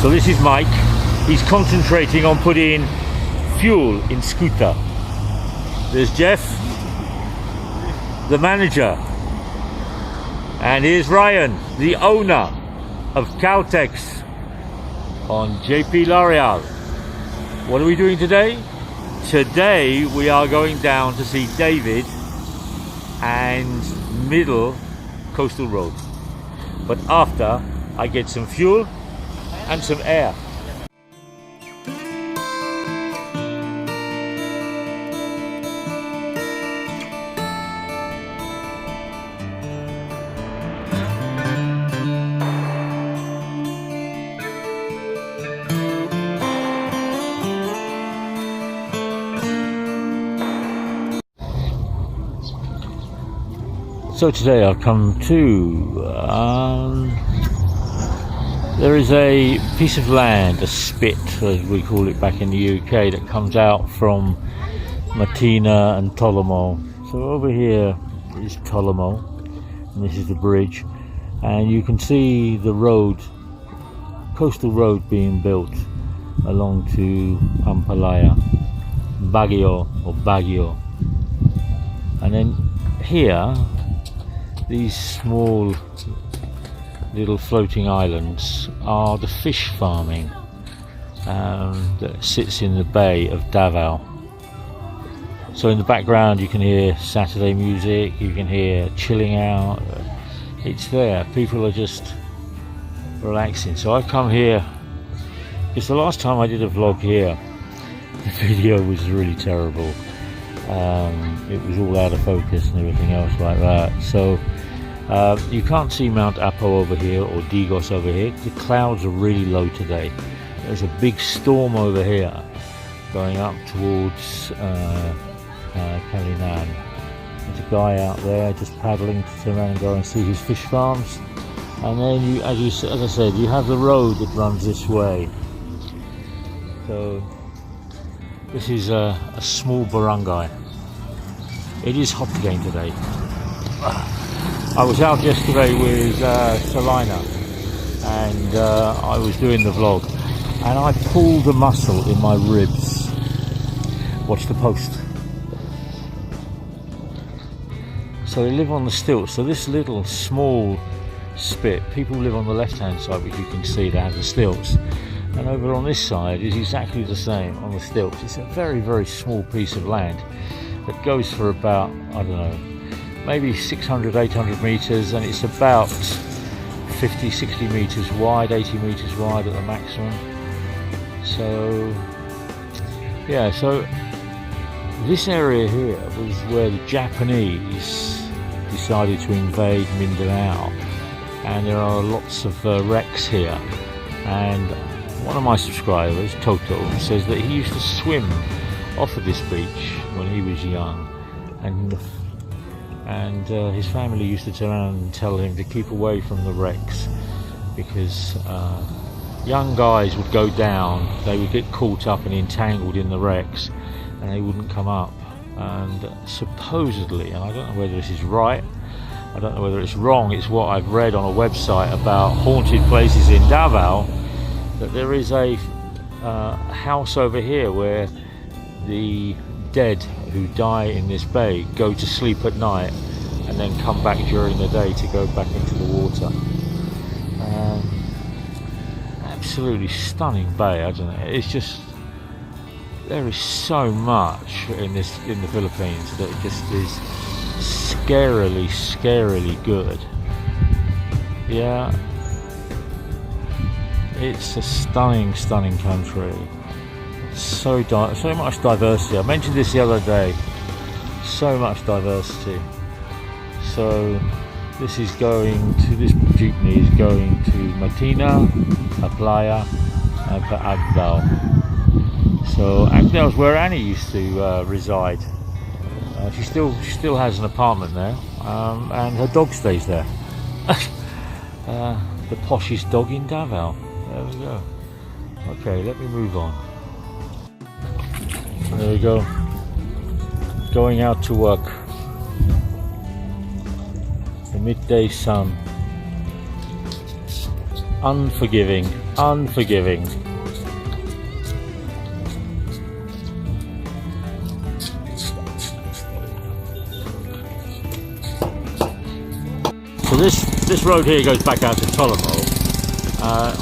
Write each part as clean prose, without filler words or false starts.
So this is Mike. He's concentrating on putting fuel in scooter. There's Jeff, the manager. And here's Ryan, the owner of Caltex on JP L'Oreal. What are we doing today? Today we are going down to see David and Middle Coastal Road. But after I get some fuel and some air. So today I've come to, there is a piece of land, a spit as we call it back in the UK, that comes out from Martina and Talomo. So over here is Talomo, and this is the bridge, and you can see the road, coastal road, being built along to Pampalaya, Baguio, and then here these small little floating islands are the fish farming that sits in the bay of Davao. So in the background you can hear Saturday music, you can hear chilling out, it's there, people are just relaxing. So I've come here because the last time I did a vlog here, the video was really terrible. It was all out of focus and everything else like that. So you can't see Mount Apo over here or Digos over here. The clouds are really low today. There's a big storm over here going up towards Kalinan. There's a guy out there just paddling to turn around and go and see his fish farms. And then you, as I said, you have the road that runs this way. So this is a small barangay. It is hot again today. I was out yesterday with Salina, and I was doing the vlog, and I pulled a muscle in my ribs. Watch the post. So they live on the stilts. So this little small spit, people live on the left hand side, which you can see they have the stilts, and over on this side is exactly the same on the stilts. It's a very, very small piece of land that goes for about, I don't know, maybe 600, 800 meters, and it's about 50, 60 meters wide, 80 meters wide at the maximum. So yeah, so this area here was where the Japanese decided to invade Mindanao, and there are lots of wrecks here. And one of my subscribers, Toto, says that he used to swim off of this beach when he was young, and his family used to turn around and tell him to keep away from the wrecks, because young guys would go down, they would get caught up and entangled in the wrecks, and they wouldn't come up. And supposedly, and I don't know whether this is right, I don't know whether it's wrong, it's what I've read on a website about haunted places in Davao, that there is a house over here where the dead who die in this bay go to sleep at night and then come back during the day to go back into the water. Absolutely stunning bay, isn't it? It's just, there is so much in the Philippines that it just is scarily good. Yeah, it's a stunning country. So much diversity. I mentioned this the other day. So much diversity. So this jeepney is going to Martina, Playa, and Agdao. So Agdao is where Annie used to reside. She still has an apartment there, and her dog stays there. The poshest dog in Davao. There we go. Okay, let me move on. There we go. Going out to work. The midday sun. Unforgiving. unforgiving. So this road here goes back out to Talomo.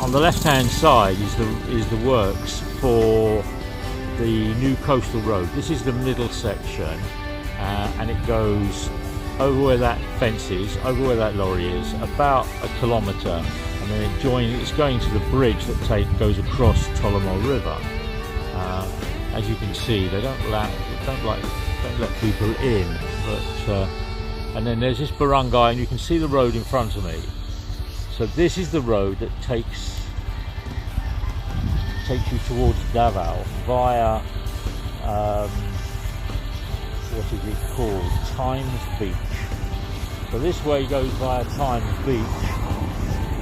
On the left-hand side is the works for the new coastal road. This is the middle section, and it goes over where that fence is, over where that lorry is, about a kilometre, and then it's going to the bridge that goes across Talomo River. As you can see, they don't let people in, but and then there's this barangay, and you can see the road in front of me. So this is the road that takes you towards Davao via what is it called? Times Beach. So this way goes via Times Beach,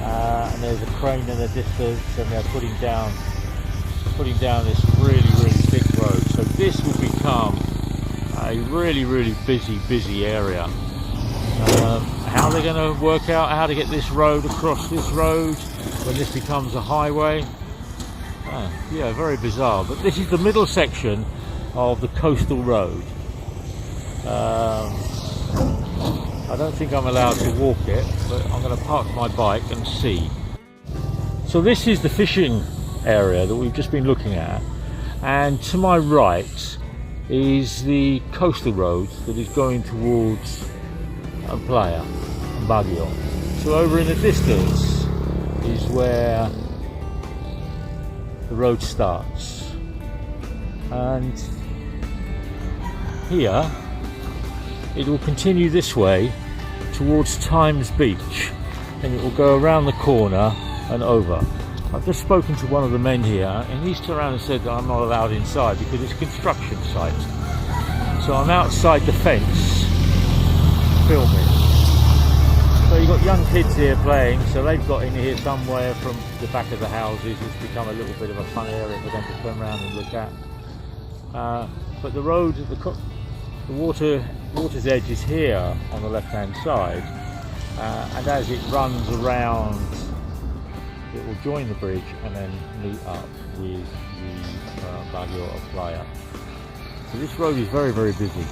and there's a crane in the distance, and they're putting down this really thick road. So this will become a really busy area. How they're going to work out how to get this road across this road when this becomes a highway, yeah, very bizarre. But this is the middle section of the coastal road. I don't think I'm allowed to walk it, but I'm going to park my bike and see. So this is the fishing area that we've just been looking at, and to my right is the coastal road that is going towards Playa, Baguio. So over in the distance is where the road starts, and here it will continue this way towards Times Beach, and it will go around the corner and over. I've just spoken to one of the men here, and he's turned around and said that I'm not allowed inside because it's a construction site. So I'm outside the fence filming. So you've got young kids here playing, so they've got in here somewhere from the back of the houses. It's become a little bit of a fun area for them to turn around and look at. But the road, the water's edge is here on the left-hand side, and as it runs around, it will join the bridge and then meet up with the Baguio of Playa. So this road is very busy.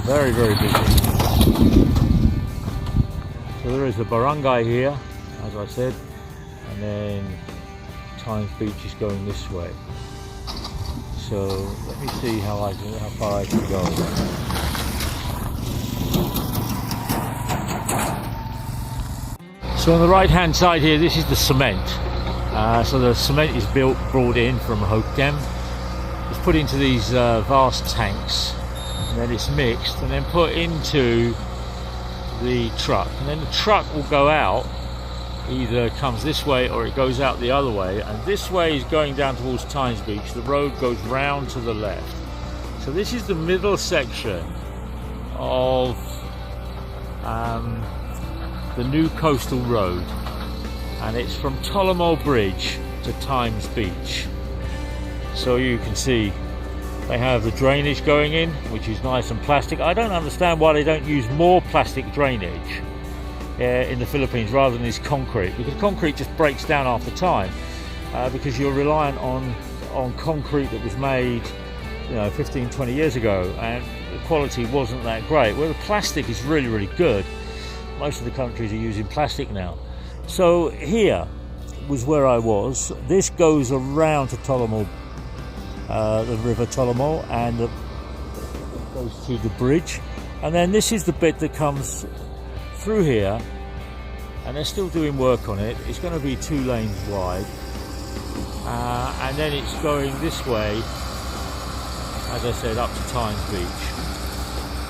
Very busy. So there is a barangay here, as I said, and then Times Beach is going this way. So let me see how far I can go. So on the right hand side here, this is the cement. So the cement is brought in from Hokkien. It's put into these vast tanks, and then it's mixed and then put into the truck, and then the truck will go out, either comes this way or it goes out the other way, and this way is going down towards Times Beach. The road goes round to the left. So this is the middle section of the new coastal road, and it's from Talomo Bridge to Times Beach. So you can see they have the drainage going in, which is nice and plastic. I don't understand why they don't use more plastic drainage in the Philippines rather than this concrete, because concrete just breaks down after time, because you're reliant on concrete that was made 15-20 years ago, and the quality wasn't that great. Well, the plastic is really good. Most of the countries are using plastic now. So here was where I was. This goes around to Talomo, the river Talomo, and goes to the bridge, and then this is the bit that comes through here, and they're still doing work on it. It's going to be 2 lanes wide, and then it's going this way, as I said, up to Times Beach,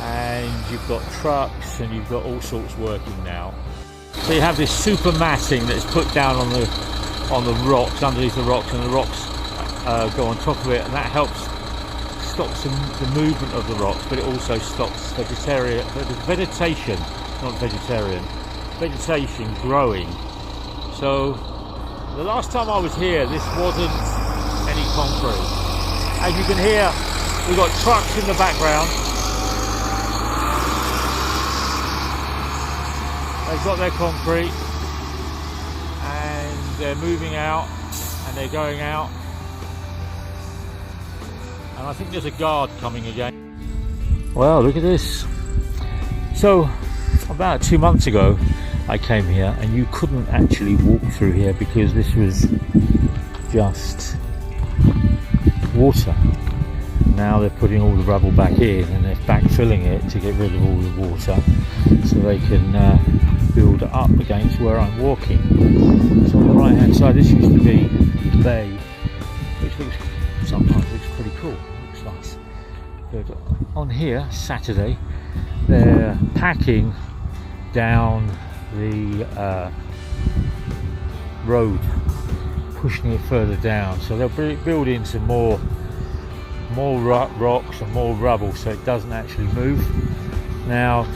and you've got trucks and you've got all sorts working now. So you have this super matting that's put down on the rocks, underneath the rocks, and the rocks go on top of it, and that stops the movement of the rocks, but it also stops vegetation growing. So the last time I was here, this wasn't any concrete. As you can hear, we've got trucks in the background. They've got their concrete, and they're moving out and they're going out. And I think there's a guard coming again. Wow, look at this. So about 2 months ago I came here and you couldn't actually walk through here because this was just water. Now they're putting all the rubble back in and they're backfilling it to get rid of all the water so they can build it up against where I'm walking. So on the right hand side this used to be the bay, which looks, sometimes looks pretty cool, looks nice. But on here, Saturday, they're packing down the road, pushing it further down, so they'll build in some more rocks and more rubble so it doesn't actually move. Now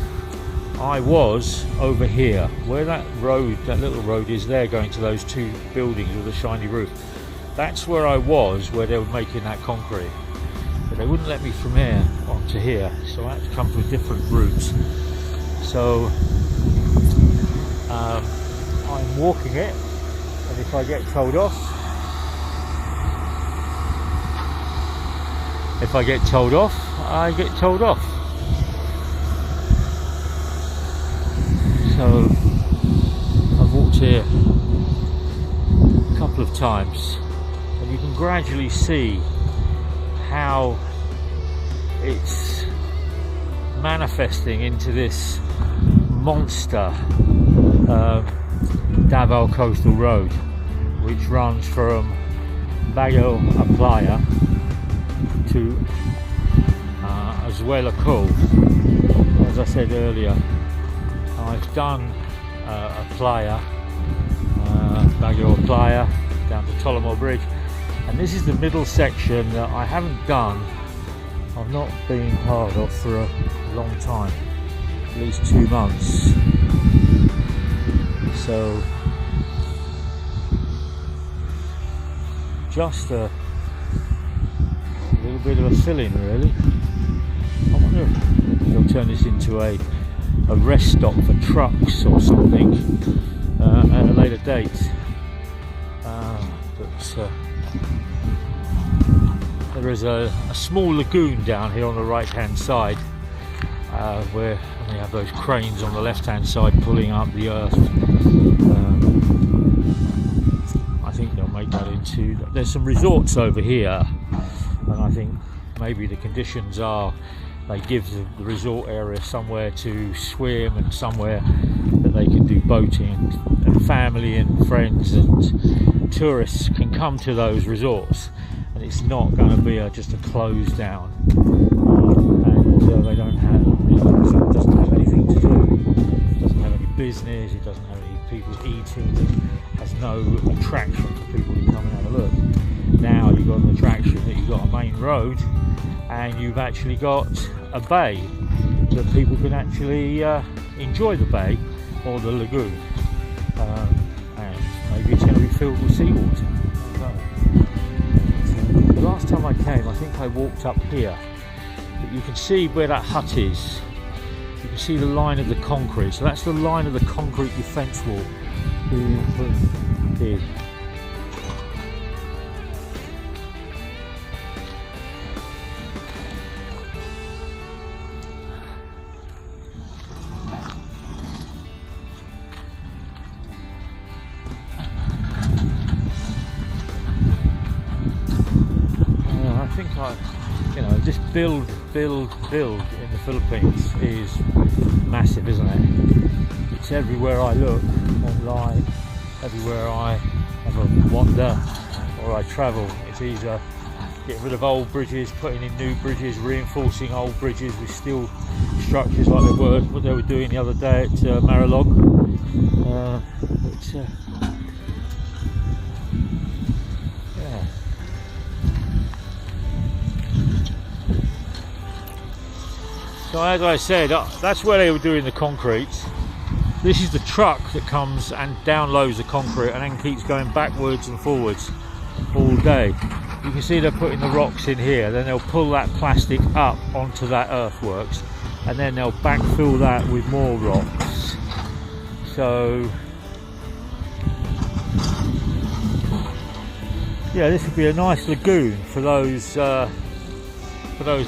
I was over here where that road, that little road is there going to those two buildings with a shiny roof. That's where I was, where they were making that concrete, but they wouldn't let me from here onto here, so I had to come to a different route. So I'm walking it, and if I get told off, I get told off. So I've walked here a couple of times and you can gradually see how it's manifesting into this monster Davao Coastal Road, which runs from Baywalk to Cove. As I said earlier, I've done a playa, Baywalk playa down to Talomo bridge, and this is the middle section that I haven't done. I've not been part of for a long time, at least 2 months. So just a little bit of a fill-in really. I wonder if they'll turn this into a rest stop for trucks or something at a later date. But there is a small lagoon down here on the right hand side where they have those cranes on the left hand side pulling up the earth. I think they'll make that into, there's some resorts over here, and I think maybe the conditions are they give the resort area somewhere to swim and somewhere that they can do boating, and family and friends and tourists can come to those resorts, and it's not going to be just a closed down, and they don't have, it doesn't have anything to do, it doesn't have any business, it doesn't have any people eating, it has no attraction for people to come and have a look. Now you've got an attraction that you've got a main road, and you've actually got a bay that people can actually enjoy the bay or the lagoon, and maybe it's going to be filled with seawater. So the last time I came, I think I walked up here, but you can see where that hut is. You can see the line of the concrete, so that's the line of the concrete defence wall being put in. Just build in the Philippines is massive, isn't it? It's everywhere I look online, everywhere I have a wander or I travel, it's either getting rid of old bridges, putting in new bridges, reinforcing old bridges with steel structures like what they were doing the other day at Marilog. Yeah. So as I said, that's where they were doing the concrete. This is the truck that comes and downloads the concrete and then keeps going backwards and forwards all day. You can see they're putting the rocks in here, then they'll pull that plastic up onto that earthworks, and then they'll backfill that with more rocks. So yeah, this would be a nice lagoon for those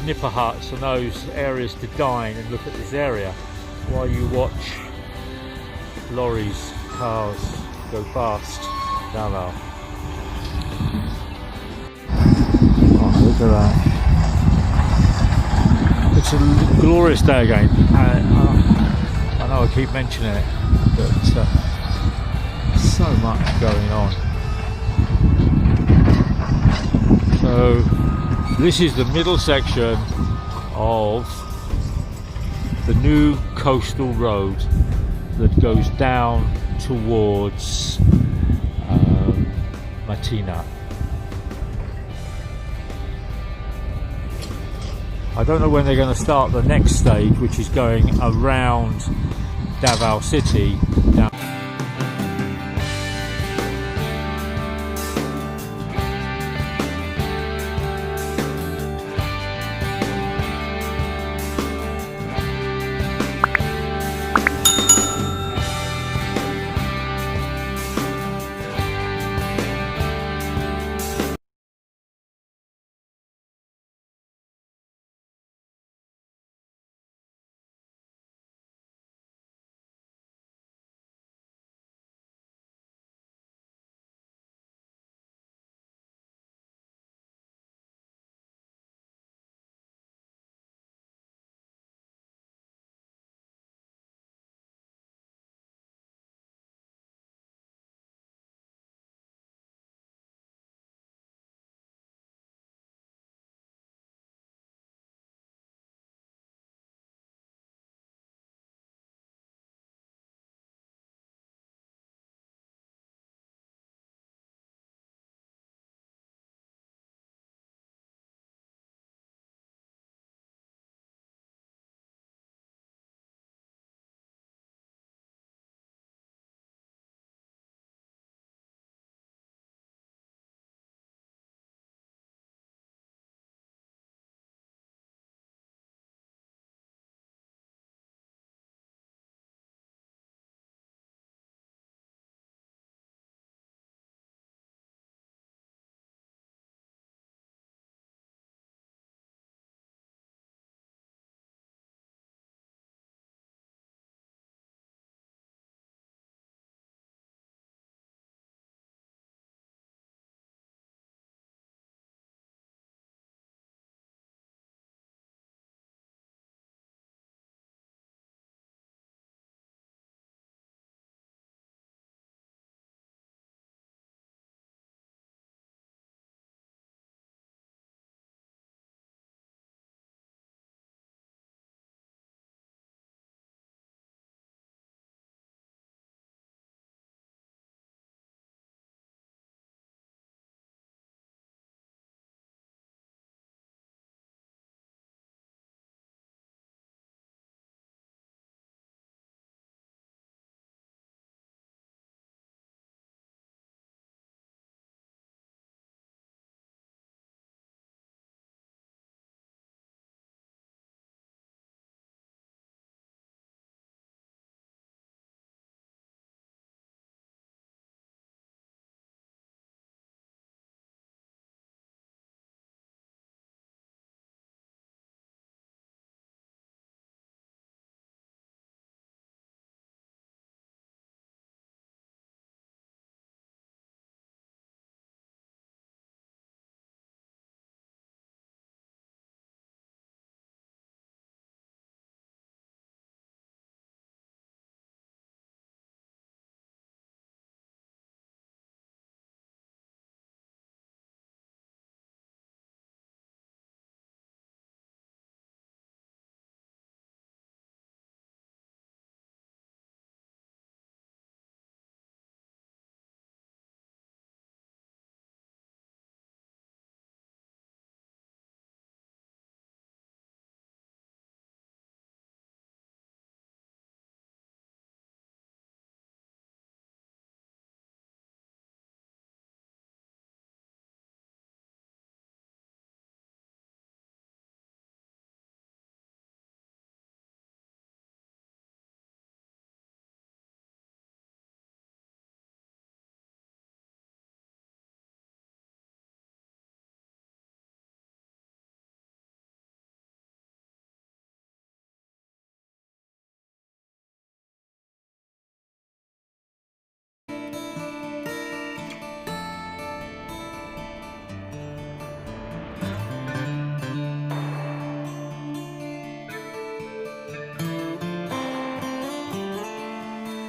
nipper huts and those areas to dine and look at this area while you watch lorries, cars go past Davao. Oh, look at that. It's a glorious day again. I know I keep mentioning it, but so much going on. So this is the middle section of the new coastal road that goes down towards Matina. I don't know when they're going to start the next stage, which is going around Davao City